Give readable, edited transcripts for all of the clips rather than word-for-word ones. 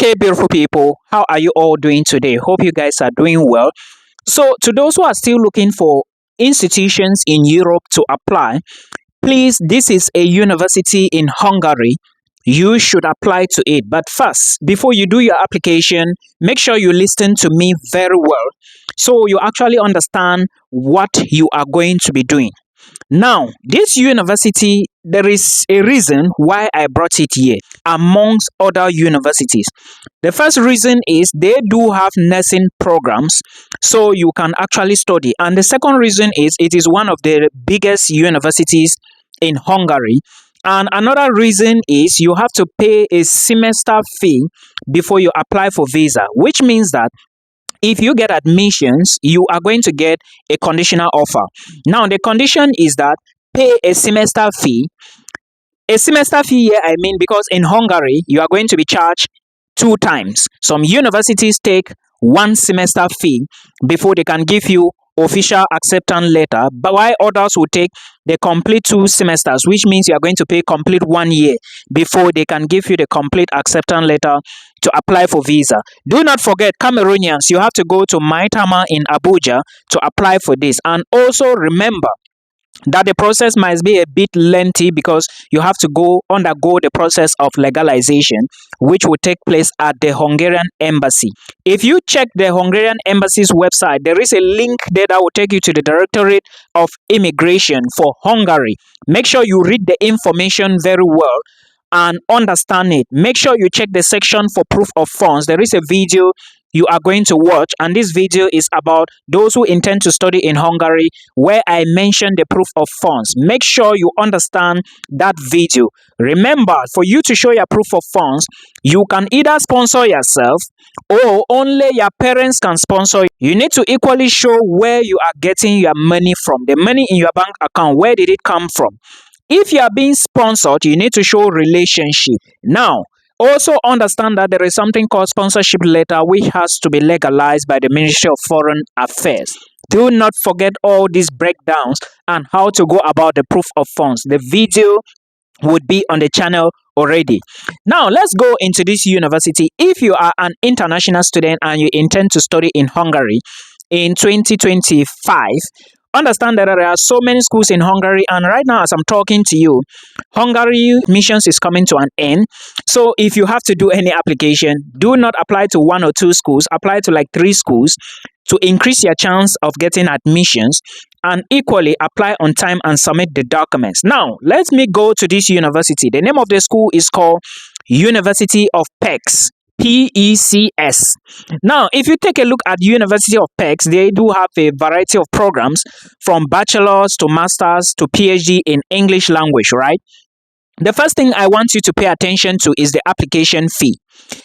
Okay, beautiful people, how are you all doing today? Hope you guys are doing well. So, to those who are still looking for institutions in Europe to apply, please, this is a university in Hungary. You should apply to it. But first, before you do your application, make sure you listen to me very well so you actually understand what you are going to be doing. Now, this university, there is a reason why I brought it here amongst other universities. The first reason is they do have nursing programs, so you can actually study. And the second reason is it is one of the biggest universities in Hungary. And another reason is you have to pay a semester fee before you apply for visa, which means that if you get admissions, you are going to get a conditional offer. Now, the condition is that pay a semester fee. A semester fee here, I mean, because in Hungary, you are going to be charged two times. Some universities take one semester fee before they can give you official acceptance letter, but while others will take the complete two semesters, which means you are going to pay complete 1 year before they can give you the complete acceptance letter to apply for visa. Do not forget, Cameroonians, you have to go to Maitama in Abuja to apply for this. And also remember that the process might be a bit lengthy because you have to undergo the process of legalization, which will take place at the Hungarian embassy. If you check the Hungarian embassy's website, there is a link there that will take you to the Directorate of Immigration for Hungary. Make sure you read the information very well and understand it. Make sure you check the section for proof of funds. There is a video you are going to watch, and this video is about those who intend to study in Hungary, where I mentioned the proof of funds. Make sure you understand that video. Remember, for you to show your proof of funds, you can either sponsor yourself or only your parents can sponsor you. You need to equally show where you are getting your money from. The money in your bank account, where did it come from? If you are being sponsored, you need to show relationship. Now, also understand that there is something called sponsorship letter, which has to be legalized by the Ministry of Foreign Affairs. Do not forget all these breakdowns and how to go about the proof of funds. The video would be on the channel already. Now, let's go into this university. If you are an international student and you intend to study in Hungary in 2025, understand that there are so many schools in Hungary, and right now as I'm talking to you, Hungary admissions is coming to an end. So if you have to do any application, do not apply to one or two schools, apply to like 3 schools to increase your chance of getting admissions, and equally apply on time and submit the documents. Now, let me go to this university. The name of the school is called University of PECS. PECS. Now, if you take a look at University of PECS, they do have a variety of programs from bachelor's to master's to PhD in English language, right? The first thing I want you to pay attention to is the application fee.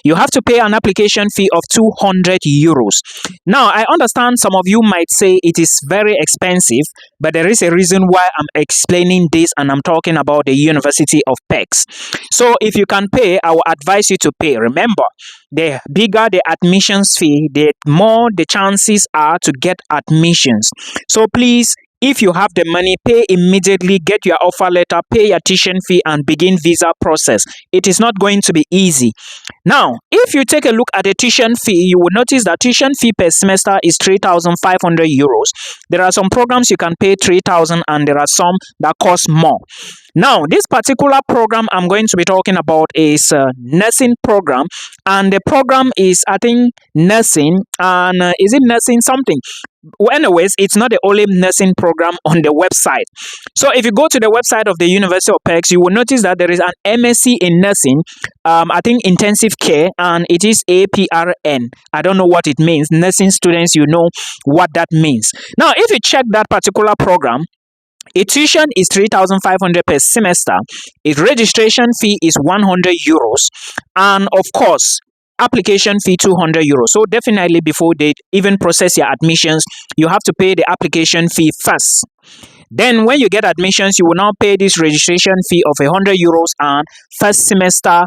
You have to pay an application fee of 200 euros. Now, I understand some of you might say it is very expensive, but there is a reason why I'm explaining this, and I'm talking about the University of PECS. So if you can pay, I will advise you to pay. Remember, the bigger the admissions fee, the more the chances are to get admissions. So please, if you have the money, pay immediately, get your offer letter, pay your tuition fee, and begin visa process. It is not going to be easy. Now, if you take a look at the tuition fee, you will notice that tuition fee per semester is 3,500 euros. There are some programs you can pay 3,000, and there are some that cost more. Now, this particular program I'm going to be talking about is a nursing program, and the program is, I think, nursing, and is it nursing something? Well, anyways, it's not the only nursing program on the website. So if you go to the website of the University of PECS, you will notice that there is an MSc in nursing, I think intensive care, and it is APRN. I don't know what it means. Nursing students, you know what that means. Now, if you check that particular program, its tuition is 3,500 per semester. Its registration fee is 100 euros. And of course, application fee 200 euros. So definitely before they even process your admissions, you have to pay the application fee first. Then when you get admissions, you will now pay this registration fee of 100 euros and first semester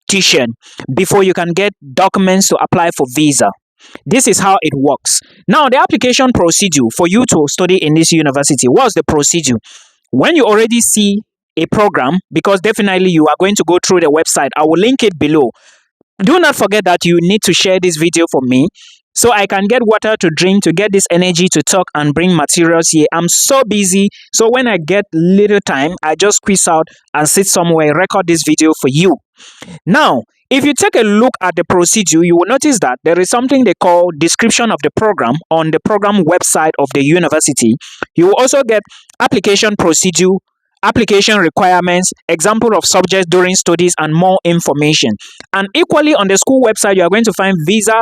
tuition before you can get documents to apply for visa. This is how it works. Now, the application procedure for you to study in this university, what's the procedure? When you already see a program, because definitely you are going to go through the website, I will link it below. Do not forget that you need to share this video for me so I can get water to drink, to get this energy to talk and bring materials here. I'm so busy, so when I get little time, I just squeeze out and sit somewhere, record this video for you. Now, if you take a look at the procedure, you will notice that there is something they call description of the program on the program website of the university. You will also get application procedure, application requirements, example of subjects during studies, and more information. And equally on the school website, you are going to find visa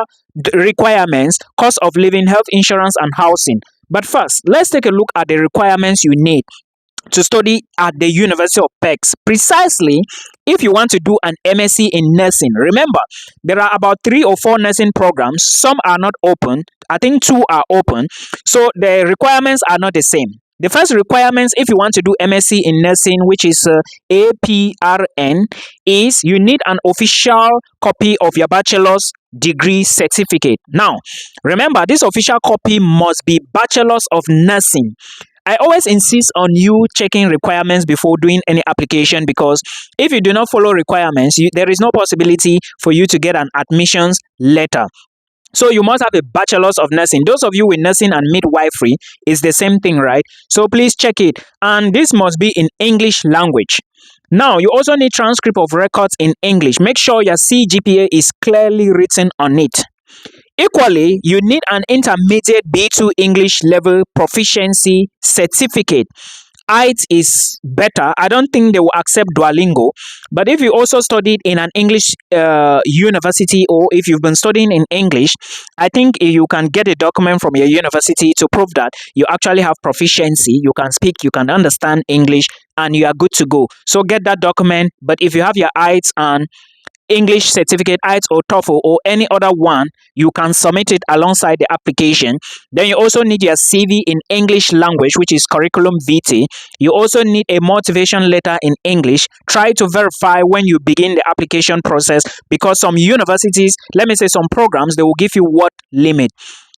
requirements, cost of living, health insurance, and housing. But first, let's take a look at the requirements you need to study at the University of PEX. Precisely, if you want to do an MSc in nursing, remember there are about 3 or 4 nursing programs. Some are not open. I think 2 are open. So the requirements are not the same. The first requirements, if you want to do MSc in nursing, which is APRN, is you need an official copy of your bachelor's degree certificate. Now, remember, this official copy must be Bachelor's of Nursing. I always insist on you checking requirements before doing any application, because if you do not follow requirements, there is no possibility for you to get an admissions letter. So you must have a Bachelor's of Nursing. Those of you with nursing and midwifery, is the same thing, right? So please check it. And this must be in English language. Now, you also need transcript of records in English. Make sure your CGPA is clearly written on it. Equally, you need an intermediate B2 English level proficiency certificate. IELTS is better. I don't think they will accept Duolingo. But if you also studied in an English university, or if you've been studying in English, I think you can get a document from your university to prove that you actually have proficiency. You can speak, you can understand English, and you are good to go. So get that document. But if you have your IELTS and English certificate, IELTS or TOEFL or any other one, you can submit it alongside the application. Then you also need your CV in English language, which is curriculum vitae. You also need a motivation letter in English. Try to verify when you begin the application process, because some universities, let me say some programs, they will give you word limit.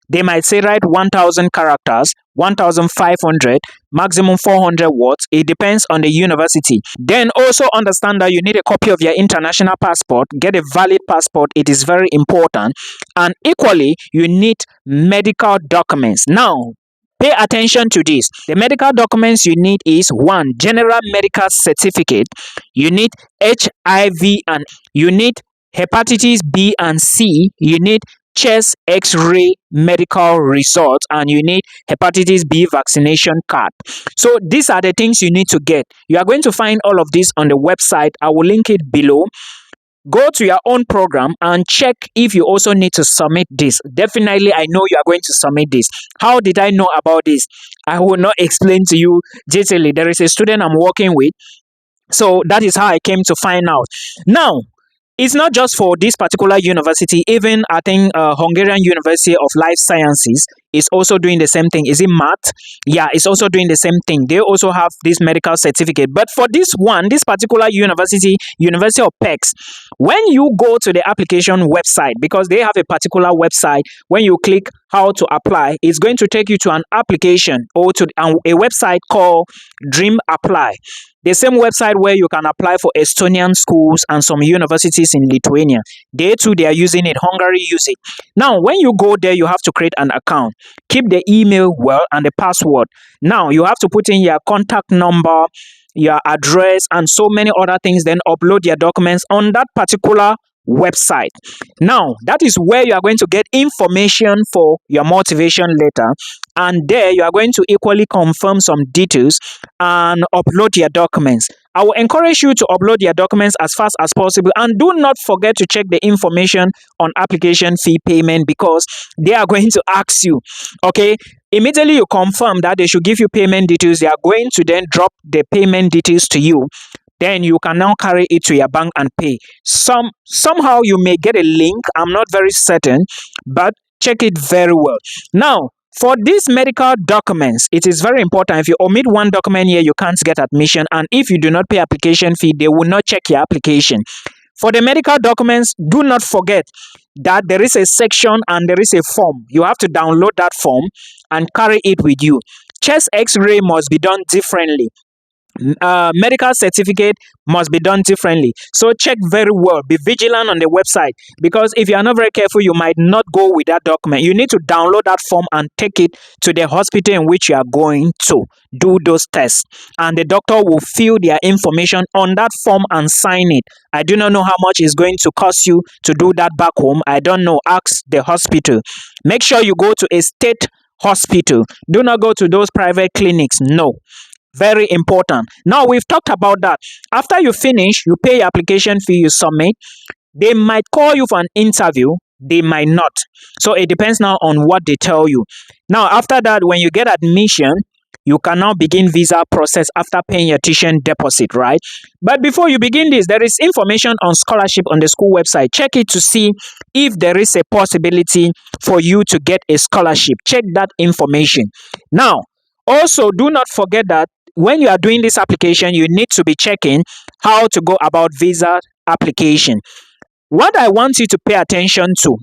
They might say write 1,000 characters, 1,500, maximum 400 words. It depends on the university. Then also understand that you need a copy of your international passport. Get a valid passport. It is very important. And equally, you need medical documents. Now, pay attention to this. The medical documents you need is 1. General medical certificate. You need HIV, and you need hepatitis B and C. You need chest x-ray medical results, and you need hepatitis B vaccination card. So these are the things you need to get. You are going to find all of this on the website. I will link it below. Go to your own program and check if you also need to submit this. Definitely, I know you are going to submit this. How did I know about this? I will not explain to you detailedly. There is a student I'm working with, so that is how I came to find out. Now, it's not just for this particular university. Even I think Hungarian University of Life Sciences is also doing the same thing. Is it MAT? Yeah, it's also doing the same thing. They also have this medical certificate. But for this one, this particular university, University of PEX, when you go to the application website, because they have a particular website, when you click how to apply, it's going to take you to an application or to a website called Dream Apply. The same website where you can apply for Estonian schools and some universities in Lithuania. They too, they are using it. Hungary use it. Now, when you go there, you have to create an account. Keep the email well and the password. Now, you have to put in your contact number, your address, and so many other things. Then upload your documents on that particular website. Now, that is where you are going to get information for your motivation letter, and there you are going to equally confirm some details and upload your documents. I will encourage you to upload your documents as fast as possible, and do not forget to check the information on application fee payment, because they are going to ask you, okay, immediately you confirm that they should give you payment details, they are going to then drop the payment details to you. Then you can now carry it to your bank and pay. Somehow you may get a link. I'm not very certain, but check it very well. Now, for these medical documents, it is very important. If you omit one document here, you can't get admission. And if you do not pay application fee, they will not check your application. For the medical documents, do not forget that there is a section and there is a form. You have to download that form and carry it with you. Chest x-ray must be done differently. medical certificate must be done differently. So check very well. Be vigilant on the website, because if you are not very careful, you might not go with that document. You need to download that form and take it to the hospital in which you are going to do those tests, and the doctor will fill their information on that form and sign it. I do not know how much it's going to cost you to do that back home. I don't know. Ask the hospital. Make sure you go to a state hospital. Do not go to those private clinics. No. Very important. Now we've talked about that. After you finish, you pay your application fee, you submit. They might call you for an interview, they might not. So it depends now on what they tell you. Now, after that, when you get admission, you can now begin visa process after paying your tuition deposit, right? But before you begin this, there is information on scholarship on the school website. Check it to see if there is a possibility for you to get a scholarship. Check that information. Now, also do not forget that when you are doing this application, you need to be checking how to go about visa application. What I want you to pay attention to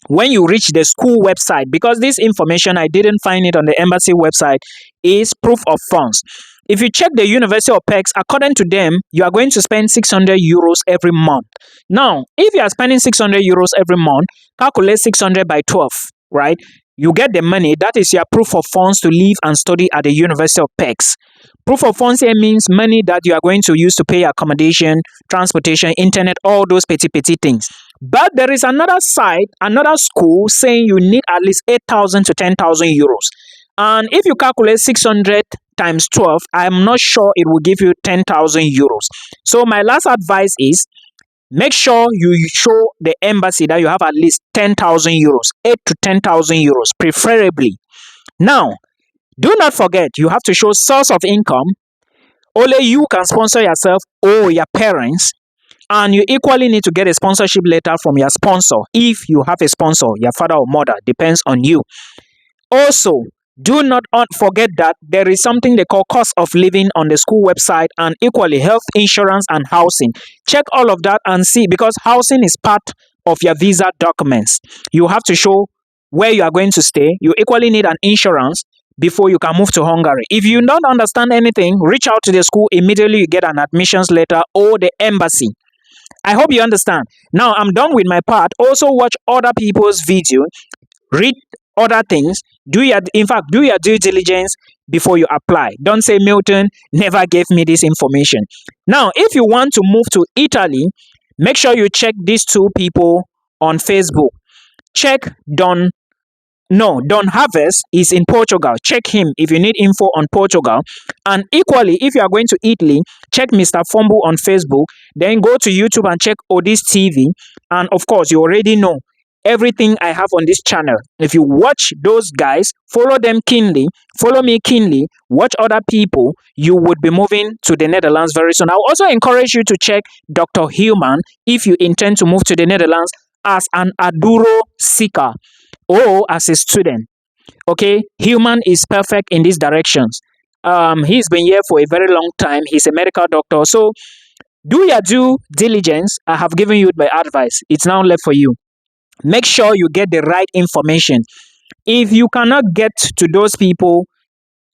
when you reach the school website, because this information I didn't find it on the embassy website, is proof of funds. If you check the University of PEX, according to them, you are going to spend 600 euros every month. Now, if you are spending 600 euros every month, calculate 600 by 12, right? You get the money. That is your proof of funds to live and study at the University of PEX. Proof of funds here means money that you are going to use to pay accommodation, transportation, internet, all those petty things. But there is another side, another school saying you need at least 8,000 to 10,000 euros. And if you calculate 600 times 12, I'm not sure it will give you 10,000 euros. So my last advice is, make sure you show the embassy that you have at least 10,000 euros, 8 to 10,000 euros, preferably. Now, do not forget, you have to show source of income. Only you can sponsor yourself or your parents. And you equally need to get a sponsorship letter from your sponsor. If you have a sponsor, your father or mother, depends on you. Also, do not forget that there is something they call cost of living on the school website, and equally health insurance and housing. Check all of that and see, because housing is part of your visa documents. You have to show where you are going to stay. You equally need an insurance before you can move to Hungary. If you don't understand anything, reach out to the school immediately. You get an admissions letter or the embassy. I hope you understand. Now I'm done with my part. Also watch other people's video, read other things. Do your due diligence before you apply. Don't say Milton never gave me this information. Now, if you want to move to Italy, make sure you check these two people on Facebook. Check Don Harvest is in Portugal. Check him if you need info on Portugal. And equally, if you are going to Italy, check Mr. Fumble on Facebook. Then go to YouTube and check Odis TV. And of course, you already know everything I have on this channel. If you watch those guys, follow them keenly, follow me keenly, watch other people, you would be moving to the Netherlands very soon. I'll also encourage you to check Dr. Hillman if you intend to move to the Netherlands as an Aduro seeker or as a student. Okay, Human is perfect in these directions. He's been here for a very long time. He's a medical doctor. So do your due diligence. I have given you my advice. It's now left for you. Make sure you get the right information. If you cannot get to those people,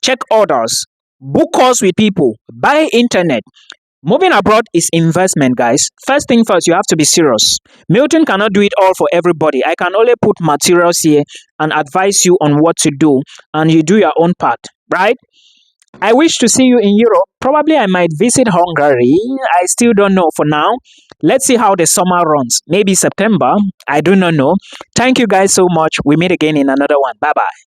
check others. Book calls with people. Buy internet. Moving abroad is investment, guys. First thing first, you have to be serious. Milton cannot do it all for everybody. I can only put materials here and advise you on what to do, and you do your own part, right? I wish to see you in Europe. Probably I might visit Hungary. I still don't know for now. Let's see how the summer runs. Maybe September. I do not know. Thank you guys so much. We meet again in another one. Bye-bye.